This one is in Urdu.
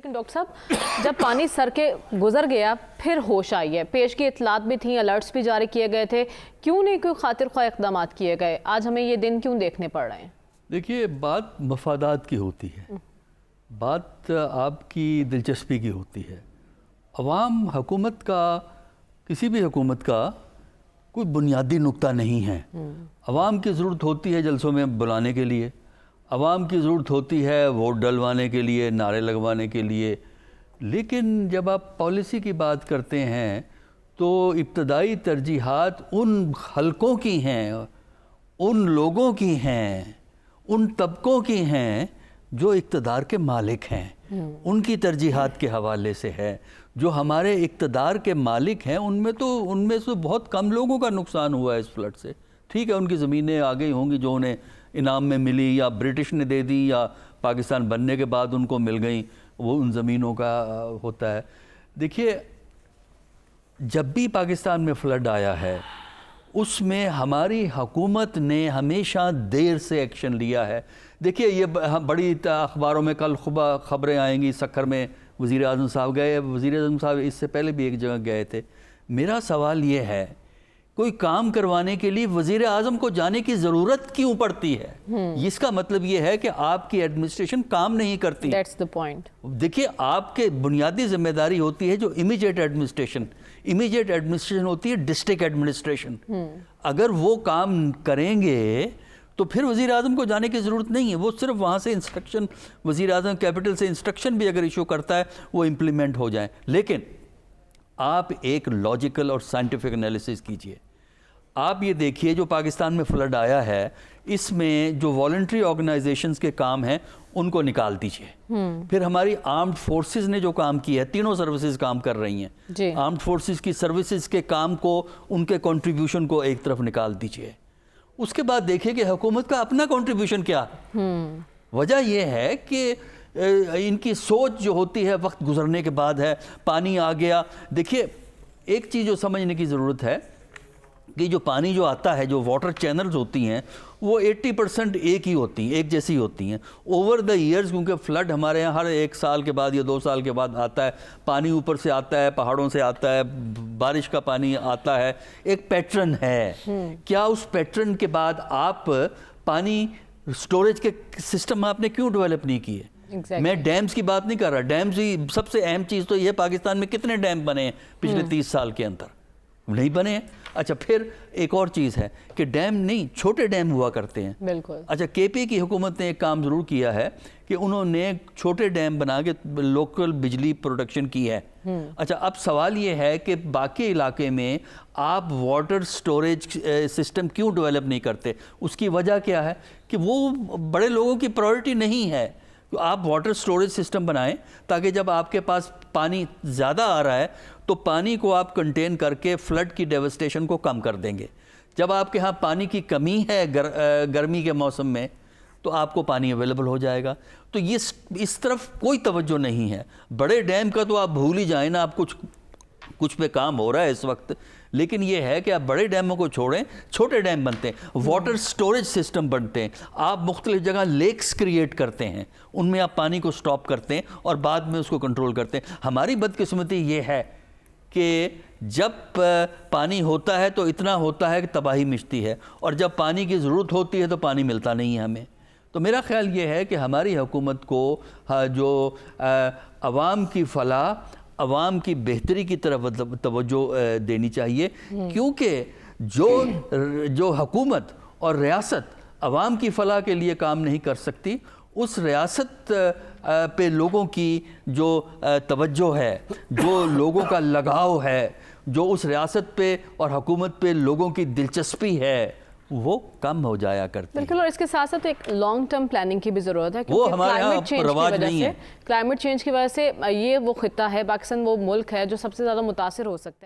لیکن ڈاکٹر صاحب جب پانی سر کے گزر گیا پھر ہوش آئی ہے، پیش کی اطلاعات بھی تھیں، الرٹس بھی جاری کیے گئے تھے، کیوں نہیں کوئی خاطر خواہ اقدامات کیے گئے؟ آج ہمیں یہ دن کیوں دیکھنے پڑ رہے ہیں؟ دیکھیے، بات مفادات کی ہوتی ہے، بات آپ کی دلچسپی کی ہوتی ہے۔ عوام حکومت کا، کسی بھی حکومت کا کوئی بنیادی نقطہ نہیں ہے۔ عوام کی ضرورت ہوتی ہے جلسوں میں بلانے کے لیے، عوام کی ضرورت ہوتی ہے ووٹ ڈلوانے کے لیے، نعرے لگوانے کے لیے، لیکن جب آپ پالیسی کی بات کرتے ہیں تو ابتدائی ترجیحات ان حلقوں کی ہیں، ان لوگوں کی ہیں، ان طبقوں کی ہیں جو اقتدار کے مالک ہیں، ان کی ترجیحات کے حوالے سے ہے۔ جو ہمارے اقتدار کے مالک ہیں ان میں سے بہت کم لوگوں کا نقصان ہوا ہے اس فلڈ سے۔ ٹھیک ہے، ان کی زمینیں آ گئی ہوں گی جو انہیں انعام میں ملی، یا برٹش نے دے دی، یا پاکستان بننے کے بعد ان کو مل گئیں، وہ ان زمینوں کا ہوتا ہے۔ دیکھیے، جب بھی پاکستان میں فلڈ آیا ہے اس میں ہماری حکومت نے ہمیشہ دیر سے ایکشن لیا ہے۔ دیکھیے، یہ بڑی اخباروں میں کل خبریں آئیں گی، سکھر میں وزیر اعظم صاحب گئے، وزیر اعظم صاحب اس سے پہلے بھی ایک جگہ گئے تھے۔ میرا سوال یہ ہے، کوئی کام کروانے کے لیے وزیر اعظم کو جانے کی ضرورت کیوں پڑتی ہے؟ اس کا مطلب یہ ہے کہ آپ کی ایڈمنسٹریشن کام نہیں کرتی۔ That's the point۔ دیکھیے، آپ کے بنیادی ذمہ داری ہوتی ہے جو امیجیٹ ایڈمنسٹریشن ہوتی ہے ڈسٹرکٹ ایڈمنسٹریشن۔ اگر وہ کام کریں گے تو پھر وزیر اعظم کو جانے کی ضرورت نہیں ہے، وہ صرف وہاں سے انسٹرکشن، وزیر اعظم کیپٹل سے انسٹرکشن بھی اگر ایشو کرتا ہے وہ امپلیمنٹ ہو جائیں۔ لیکن آپ ایک لاجیکل اور سائنٹیفک انالیسس کیجئے۔ آپ یہ دیکھیے، جو پاکستان میں فلڈ آیا ہے اس میں جو والنٹری آرگنائزیشنز کے کام ہیں ان کو نکال دیجئے۔ پھر ہماری آرمڈ فورسز نے جو کام کیا ہے، تینوں سروسز کام کر رہی ہیں، آرمڈ فورسز کی سروسز کے کام کو، ان کے کنٹریبیوشن کو ایک طرف نکال دیجئے۔ اس کے بعد دیکھیں کہ حکومت کا اپنا کنٹریبیوشن کیا ہے۔ وجہ یہ ہے کہ ان کی سوچ جو ہوتی ہے وقت گزرنے کے بعد ہے، پانی آ گیا۔ دیکھیے، ایک چیز جو سمجھنے کی ضرورت ہے کہ جو پانی جو آتا ہے، جو واٹر چینلز ہوتی ہیں وہ 80% ایک ہی ہوتی ہیں، ایک جیسی ہوتی ہیں۔ اوور دا ایئرز، کیونکہ فلڈ ہمارے یہاں ہر 1 سال کے بعد یا 2 سال کے بعد آتا ہے، پانی اوپر سے آتا ہے، پہاڑوں سے آتا ہے، بارش کا پانی آتا ہے، ایک پیٹرن ہے۔ کیا اس پیٹرن کے بعد آپ پانی سٹوریج کے سسٹم آپ نے کیوں ڈیولپ نہیں کیے؟ میں ڈیمز کی بات نہیں کر رہا، ڈیمز ہی سب سے اہم چیز تو یہ، پاکستان میں کتنے ڈیم بنے ہیں پچھلے 30 سال کے اندر؟ نہیں بنے ہیں۔ اچھا، پھر ایک اور چیز ہے کہ ڈیم نہیں، چھوٹے ڈیم ہوا کرتے ہیں۔ بالکل۔ اچھا، کے پی کی حکومت نے ایک کام ضرور کیا ہے کہ انہوں نے چھوٹے ڈیم بنا کے لوکل بجلی پروڈکشن کی ہے۔ اچھا، اب سوال یہ ہے کہ باقی علاقے میں آپ واٹر سٹوریج سسٹم کیوں ڈیولپ نہیں کرتے؟ اس کی وجہ کیا ہے کہ وہ بڑے لوگوں کی پرائورٹی نہیں ہے۔ آپ واٹر سٹوریج سسٹم بنائیں تاکہ جب آپ کے پاس پانی زیادہ آ رہا ہے تو پانی کو آپ کنٹین کر کے فلڈ کی ڈیوسٹیشن کو کم کر دیں گے۔ جب آپ کے ہاں پانی کی کمی ہے گرمی کے موسم میں تو آپ کو پانی اویلیبل ہو جائے گا۔ تو یہ اس طرف کوئی توجہ نہیں ہے۔ بڑے ڈیم کا تو آپ بھول ہی جائیں نا، آپ کچھ پہ کام ہو رہا ہے اس وقت، لیکن یہ ہے کہ آپ بڑے ڈیموں کو چھوڑیں، چھوٹے ڈیم بنتے ہیں، واٹر سٹوریج سسٹم بنتے ہیں، آپ مختلف جگہ لیکس کریٹ کرتے ہیں، ان میں آپ پانی کو سٹاپ کرتے ہیں اور بعد میں اس کو کنٹرول کرتے ہیں۔ ہماری بدقسمتی یہ ہے کہ جب پانی ہوتا ہے تو اتنا ہوتا ہے کہ تباہی مچتی ہے، اور جب پانی کی ضرورت ہوتی ہے تو پانی ملتا نہیں ہے ہمیں۔ تو میرا خیال یہ ہے کہ ہماری حکومت کو جو عوام کی فلاح، عوام کی بہتری کی طرف توجہ دینی چاہیے، کیونکہ جو حکومت اور ریاست عوام کی فلاح کے لیے کام نہیں کر سکتی، اس ریاست پہ لوگوں کی جو توجہ ہے، جو لوگوں کا لگاؤ ہے، جو اس ریاست پہ اور حکومت پہ لوگوں کی دلچسپی ہے، وہ کم ہو جایا کرتی ہے۔ بالکل، اور اس کے ساتھ ساتھ ایک لانگ ٹرم پلاننگ کی بھی ضرورت ہے، وہ ہمارے یہاں رواج نہیں ہے۔ کلائمیٹ چینج کی وجہ سے یہ وہ خطہ ہے، پاکستان وہ ملک ہے جو سب سے زیادہ متاثر ہو سکتا ہے۔